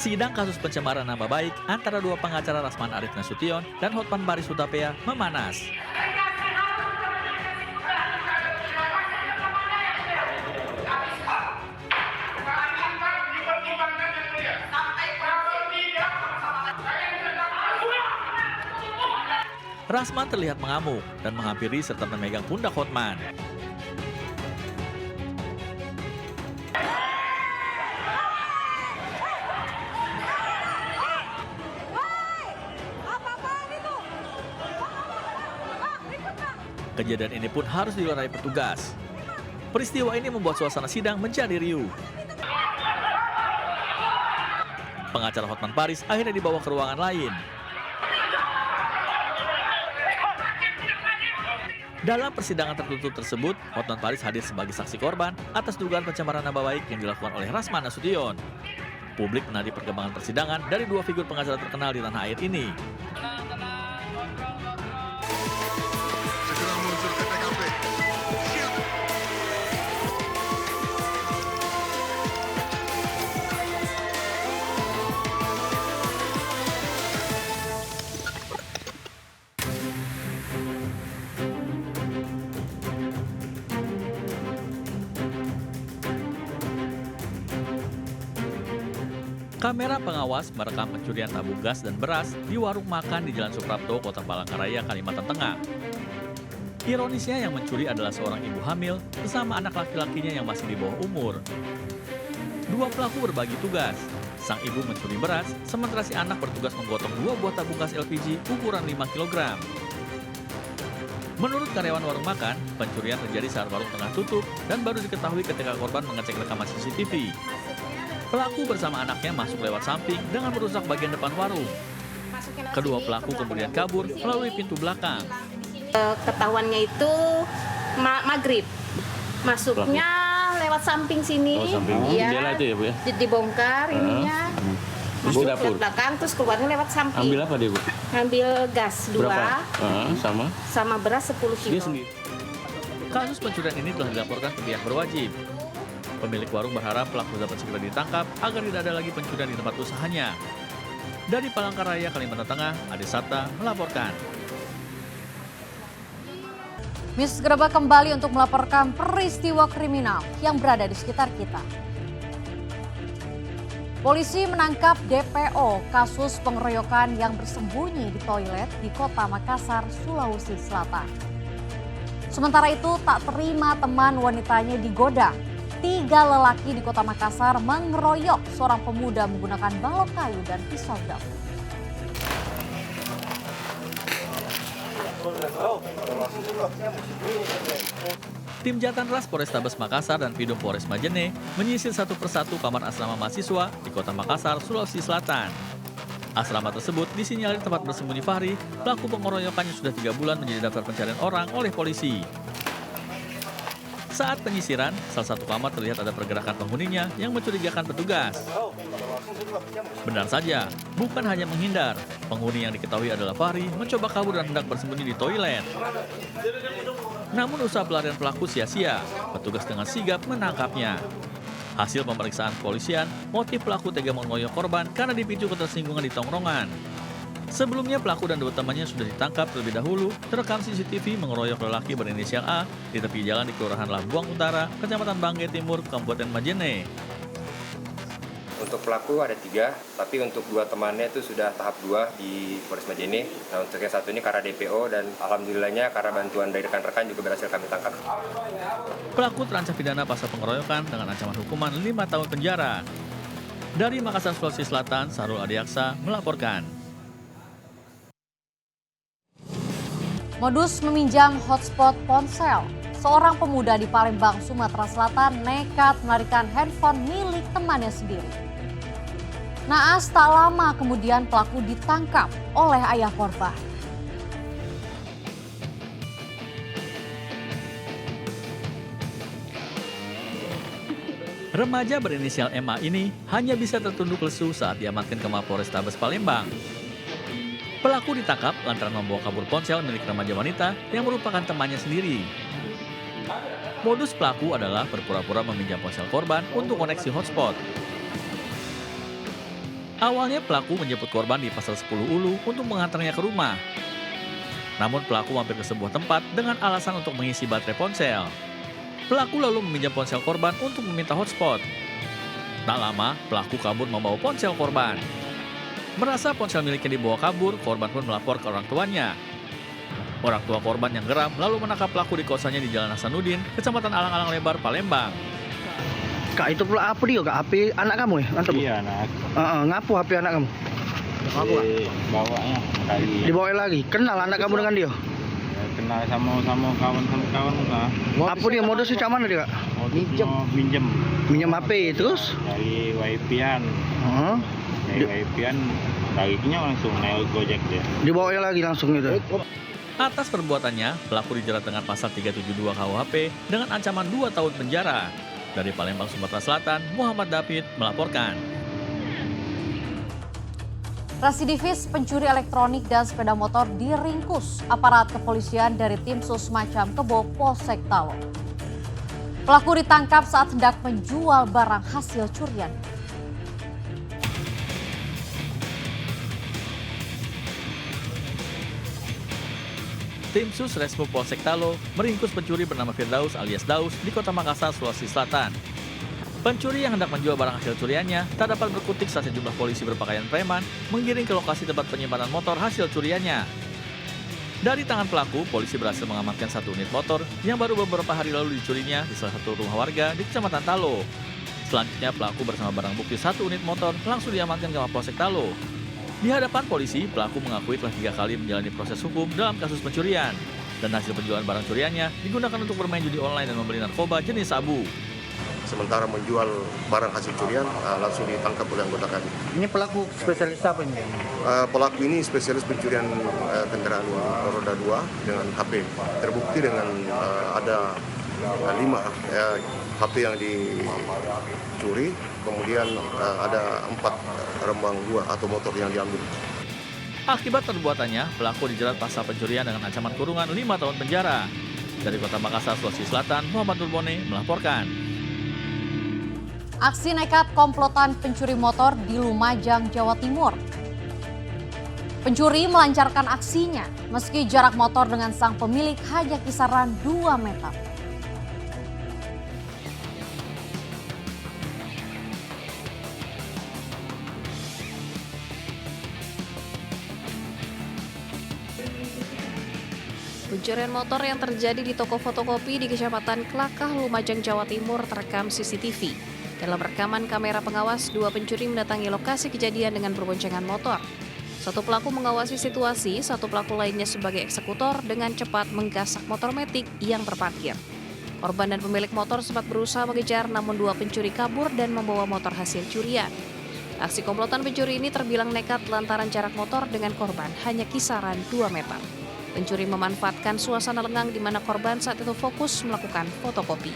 Sidang kasus pencemaran nama baik antara dua pengacara Rasman Arief Nasution dan Hotman Paris Hutapea memanas. Rasman terlihat mengamuk dan menghampiri serta memegang pundak Hotman. Kejadian ini pun harus dilerai petugas. Peristiwa ini membuat suasana sidang menjadi riuh. Pengacara Hotman Paris akhirnya dibawa ke ruangan lain. Dalam persidangan tertutup tersebut, Hotman Paris hadir sebagai saksi korban atas dugaan pencemaran nama baik yang dilakukan oleh Rasman Nasution. Publik menanti perkembangan persidangan dari dua figur pengacara terkenal di tanah air ini. Segera meluncur ke TKP. Siap. Kamera pengawas merekam pencurian tabung gas dan beras di warung makan di Jalan Suprapto, Kota Palangkaraya, Kalimantan Tengah. Ironisnya yang mencuri adalah seorang ibu hamil bersama anak laki-lakinya yang masih di bawah umur. Dua pelaku berbagi tugas. Sang ibu mencuri beras, sementara si anak bertugas menggotong 2 buah tabung gas LPG ukuran 5 kg. Menurut karyawan warung makan, pencurian terjadi saat warung tengah tutup dan baru diketahui ketika korban mengecek rekaman CCTV. Pelaku bersama anaknya masuk lewat samping dengan merusak bagian depan warung. Kedua pelaku kemudian kabur melalui pintu belakang. Ketahuannya itu maghrib, masuknya lewat samping sini. Oh, samping. Iya, Jendela itu ya, Bu ya? dibongkar ininya. Terus Masuk ke dapur? ke belakang, terus keluarnya lewat samping. Ambil apa dia, Bu? Ngambil gas 2, Berapa? Sama? beras 10 Dia kilo. sendiri. Kasus pencurian ini telah dilaporkan ke pihak berwajib. Pemilik warung berharap pelaku dapat segera ditangkap agar tidak ada lagi pencurian di tempat usahanya. Dari Palangkaraya, Kalimantan Tengah, Ade Sata melaporkan. News Gerebek kembali untuk melaporkan peristiwa kriminal yang berada di sekitar kita. Polisi menangkap DPO kasus pengeroyokan yang bersembunyi di toilet di Kota Makassar, Sulawesi Selatan. Sementara itu tak terima teman wanitanya digoda. 3 lelaki di Kota Makassar mengeroyok seorang pemuda menggunakan balok kayu dan pisau dapur. Tim Jatanras Polrestabes Makassar dan Pidum Polres Majene menyisir satu persatu kamar asrama mahasiswa di Kota Makassar, Sulawesi Selatan. Asrama tersebut disinyalir tempat bersembunyi Fahri, pelaku pengeroyokannya sudah 3 bulan menjadi daftar pencarian orang oleh polisi. Saat penyisiran, salah satu kamar terlihat ada pergerakan penghuninya yang mencurigakan petugas. Benar saja, bukan hanya menghindar, penghuni yang diketahui adalah Fahri mencoba kabur dan hendak bersembunyi di toilet. Namun usaha pelarian pelaku sia-sia, petugas dengan sigap menangkapnya. Hasil pemeriksaan kepolisian, motif pelaku tega mengeroyok korban karena dipicu ketersinggungan di tongkrongan. Sebelumnya pelaku dan 2 temannya sudah ditangkap terlebih dahulu, terekam CCTV mengeroyok lelaki berinisial A di tepi jalan di Kelurahan Labuang Utara, Kecamatan Banggai Timur, Kabupaten Majene. Untuk pelaku ada 3, tapi untuk 2 temannya itu sudah tahap 2 di Polres Majene. Nah, untuk yang satu ini karena DPO dan alhamdulillahnya karena bantuan dari rekan-rekan juga berhasil kami tangkap. Pelaku terancam pidana pasal pengeroyokan dengan ancaman hukuman 5 tahun penjara. Dari Makassar, Sulawesi Selatan, Sarul Adiaksa melaporkan. Modus meminjam hotspot ponsel. Seorang pemuda di Palembang, Sumatera Selatan nekat melarikan handphone milik temannya sendiri. Naas tak lama kemudian pelaku ditangkap oleh ayah korban. Remaja berinisial MA ini hanya bisa tertunduk lesu saat diamankan ke Mapolrestabes Palembang. Pelaku ditangkap lantaran membawa kabur ponsel milik remaja wanita yang merupakan temannya sendiri. Modus pelaku adalah berpura-pura meminjam ponsel korban untuk koneksi hotspot. Awalnya pelaku menjemput korban di Pasar 10 Ulu untuk mengantarnya ke rumah. Namun pelaku mampir ke sebuah tempat dengan alasan untuk mengisi baterai ponsel. Pelaku lalu meminjam ponsel korban untuk meminta hotspot. Tak lama, pelaku kabur membawa ponsel korban. Merasa ponsel miliknya dibawa kabur, korban pun melapor ke orang tuanya. Orang tua korban yang geram lalu menangkap pelaku di kosannya di Jalan Hasanuddin, Kecamatan Alang-Alang Lebar, Palembang. Kak, itu pula apa dia, Kak? HP anak kamu ya? Mantap. Iya, anak. Ngapu HP anak kamu? Bawanya kali. Dibawa lagi. Kenal anak kamu dengan dia? Ya, kenal sama kawan lah. Apa dia modusnya macam mana dia, Kak? Minjem Minjem HP terus? dari WiFi-an. Dari WiFi-an baliknya langsung naik Gojek dia. Dibawa lagi langsung itu. Atas perbuatannya, pelaku dijerat dengan pasal 372 KUHP dengan ancaman 2 tahun penjara. Dari Palembang, Sumatera Selatan, Muhammad David melaporkan. Residivis pencuri elektronik dan sepeda motor diringkus aparat kepolisian dari tim sus Macam Kebo Polsek Talo. Pelaku ditangkap saat hendak menjual barang hasil curian. Tim Sus Resmo Polsek Talo meringkus pencuri bernama Firdaus alias Daus di Kota Makassar, Sulawesi Selatan. Pencuri yang hendak menjual barang hasil curiannya tak dapat berkutik saat sejumlah polisi berpakaian preman menggiring ke lokasi tempat penyimpanan motor hasil curiannya. Dari tangan pelaku, polisi berhasil mengamankan 1 unit motor yang baru beberapa hari lalu dicurinya di salah satu rumah warga di Kecamatan Talo. Selanjutnya pelaku bersama barang bukti 1 unit motor langsung diamankan ke Mapolsek Talo. Di hadapan polisi, pelaku mengakui telah 3 kali menjalani proses hukum dalam kasus pencurian. Dan hasil penjualan barang curiannya digunakan untuk bermain judi online dan membeli narkoba jenis sabu. Sementara menjual barang hasil curian langsung ditangkap oleh anggota kami. Ini pelaku spesialis apa ini? Pelaku ini spesialis pencurian kendaraan roda 2 dengan HP. Terbukti dengan ada 5 HP yang dicuri, kemudian ada 4 rembang 2 atau motor yang diambil. Akibat perbuatannya, pelaku dijerat pasal pencurian dengan ancaman kurungan 5 tahun penjara. Dari Kota Makassar, Sulawesi Selatan, Muhammad Nurbone melaporkan. Aksi nekat komplotan pencuri motor di Lumajang, Jawa Timur. Pencuri melancarkan aksinya meski jarak motor dengan sang pemilik hanya kisaran 2 meter. Pencurian motor yang terjadi di toko fotokopi di Kecamatan Klakah, Lumajang, Jawa Timur terekam CCTV. Dalam rekaman kamera pengawas, 2 pencuri mendatangi lokasi kejadian dengan berboncengan motor. Satu pelaku mengawasi situasi, satu pelaku lainnya sebagai eksekutor dengan cepat menggasak motor metik yang terparkir. Korban dan pemilik motor sempat berusaha mengejar, namun 2 pencuri kabur dan membawa motor hasil curian. Aksi komplotan pencuri ini terbilang nekat lantaran jarak motor dengan korban hanya kisaran 2 meter. Pencuri memanfaatkan suasana lengang di mana korban saat itu fokus melakukan fotokopi.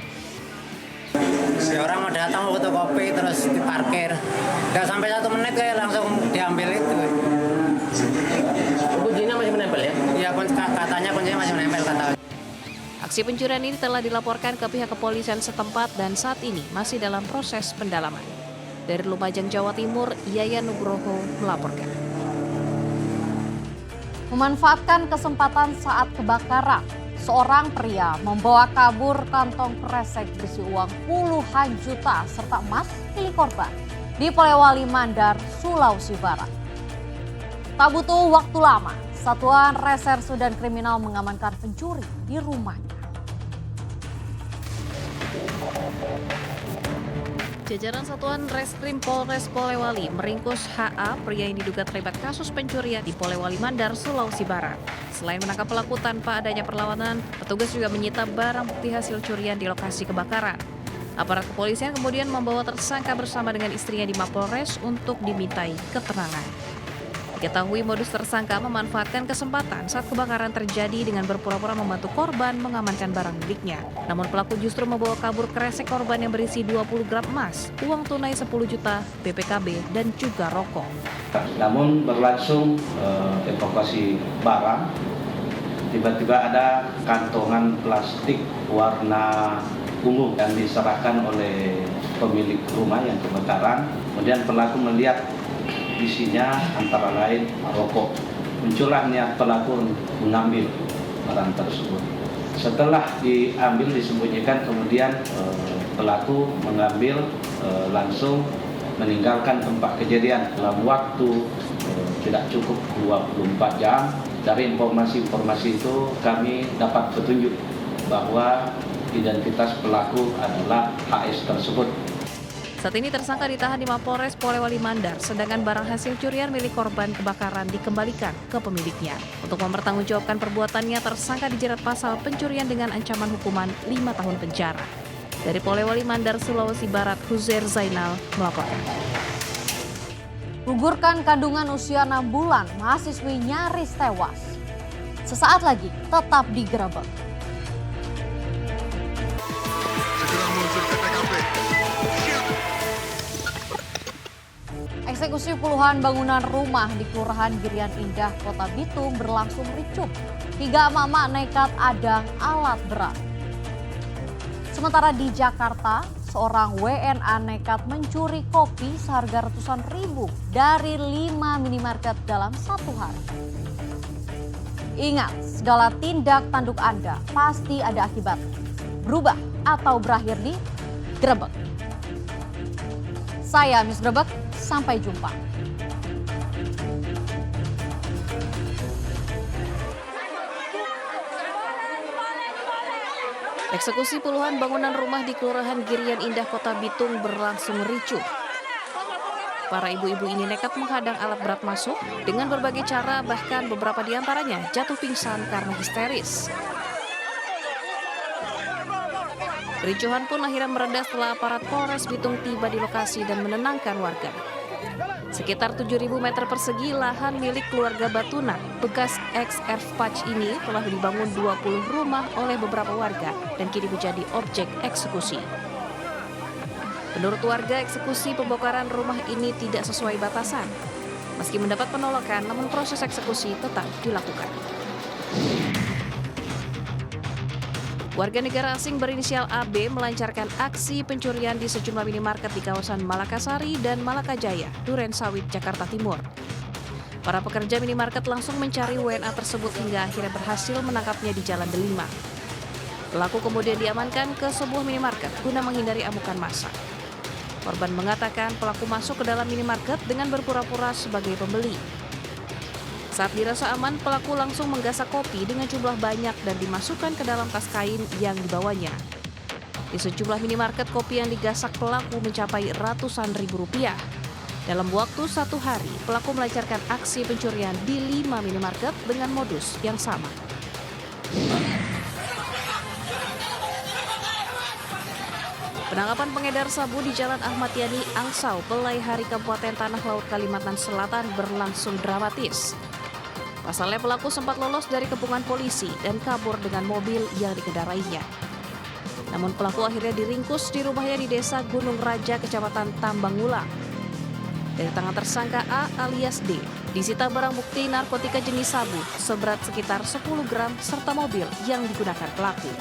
Si orang mau datang fotokopi terus diparkir. Gak sampai 1 menit kayak langsung diambil itu. Kuncinya masih menempel ya? Iya, katanya kuncinya masih menempel katanya. Aksi pencurian ini telah dilaporkan ke pihak kepolisian setempat dan saat ini masih dalam proses pendalaman. Dari Lumajang, Jawa Timur, Yayan Nugroho melaporkan. Memanfaatkan kesempatan saat kebakaran, seorang pria membawa kabur kantong kresek berisi uang puluhan juta serta emas milik korban di Polewali Mandar, Sulawesi Barat. Tak butuh waktu lama, Satuan Reserse dan Kriminal mengamankan pencuri di rumahnya. Jajaran Satuan Reskrim Polres Polewali meringkus HA, pria yang diduga terlibat kasus pencurian di Polewali Mandar, Sulawesi Barat. Selain menangkap pelaku tanpa adanya perlawanan, petugas juga menyita barang bukti hasil curian di lokasi kebakaran. Aparat kepolisian kemudian membawa tersangka bersama dengan istrinya di Mapolres untuk dimintai keterangan. Diketahui modus tersangka memanfaatkan kesempatan saat kebakaran terjadi dengan berpura-pura membantu korban mengamankan barang miliknya. Namun pelaku justru membawa kabur kresek korban yang berisi 20 gram emas, uang tunai 10 juta, BPKB, dan juga rokok. Namun berlangsung evakuasi barang, tiba-tiba ada kantongan plastik warna ungu yang diserahkan oleh pemilik rumah yang kebakaran. Kemudian pelaku melihat isinya antara lain rokok. Muncullah niat pelaku mengambil barang tersebut. Setelah diambil disembunyikan, kemudian pelaku mengambil langsung meninggalkan tempat kejadian dalam waktu tidak cukup 24 jam. Dari informasi-informasi itu kami dapat petunjuk bahwa identitas pelaku adalah HS tersebut. Saat ini tersangka ditahan di Mapolres Polewali Mandar, sedangkan barang hasil curian milik korban kebakaran dikembalikan ke pemiliknya. Untuk mempertanggungjawabkan perbuatannya, tersangka dijerat pasal pencurian dengan ancaman hukuman 5 tahun penjara. Dari Polewali Mandar, Sulawesi Barat, Huzair Zainal melaporkan. Gugurkan kandungan usia 6 bulan, mahasiswi nyaris tewas. Sesaat lagi tetap digerebek. Eksekusi puluhan bangunan rumah di Kelurahan Girian Indah, Kota Bitung berlangsung ricuh. 3 emak-emak nekat adang alat berat. Sementara di Jakarta, seorang WNA nekat mencuri kopi seharga ratusan ribu dari 5 minimarket dalam 1 hari. Ingat, segala tindak tanduk Anda pasti ada akibatnya. Berubah atau berakhir di grebek. Saya Miss Grebek, sampai jumpa. Eksekusi puluhan bangunan rumah di Kelurahan Girian Indah, Kota Bitung berlangsung ricuh. Para ibu-ibu ini nekat menghadang alat berat masuk dengan berbagai cara, bahkan beberapa di antaranya jatuh pingsan karena histeris. Kericuhan pun akhirnya mereda setelah aparat Polres Bitung tiba di lokasi dan menenangkan warga. Sekitar 7.000 meter persegi lahan milik keluarga Batuna, bekas ex-Erfpach ini telah dibangun 20 rumah oleh beberapa warga dan kini menjadi objek eksekusi. Menurut warga, eksekusi pembongkaran rumah ini tidak sesuai batasan. Meski mendapat penolakan, namun proses eksekusi tetap dilakukan. Warga negara asing berinisial AB melancarkan aksi pencurian di sejumlah minimarket di kawasan Malakasari dan Malakajaya, Duren Sawit, Jakarta Timur. Para pekerja minimarket langsung mencari WNA tersebut hingga akhirnya berhasil menangkapnya di Jalan Delima. Pelaku kemudian diamankan ke sebuah minimarket guna menghindari amukan massa. Korban mengatakan pelaku masuk ke dalam minimarket dengan berpura-pura sebagai pembeli. Saat dirasa aman, pelaku langsung menggasak kopi dengan jumlah banyak dan dimasukkan ke dalam tas kain yang dibawanya. Di sejumlah minimarket, kopi yang digasak pelaku mencapai ratusan ribu rupiah. Dalam waktu 1 hari, pelaku melancarkan aksi pencurian di 5 minimarket dengan modus yang sama. Penangkapan pengedar sabu di Jalan Ahmad Yani, Angsau, Pelai Hari, Kabupaten Tanah Laut, Kalimantan Selatan berlangsung dramatis. Pasalnya pelaku sempat lolos dari kepungan polisi dan kabur dengan mobil yang dikendarainya. Namun pelaku akhirnya diringkus di rumahnya di Desa Gunung Raja, Kecamatan Tambangulang. Dari tangan tersangka A alias D, disita barang bukti narkotika jenis sabu seberat sekitar 10 gram serta mobil yang digunakan pelaku.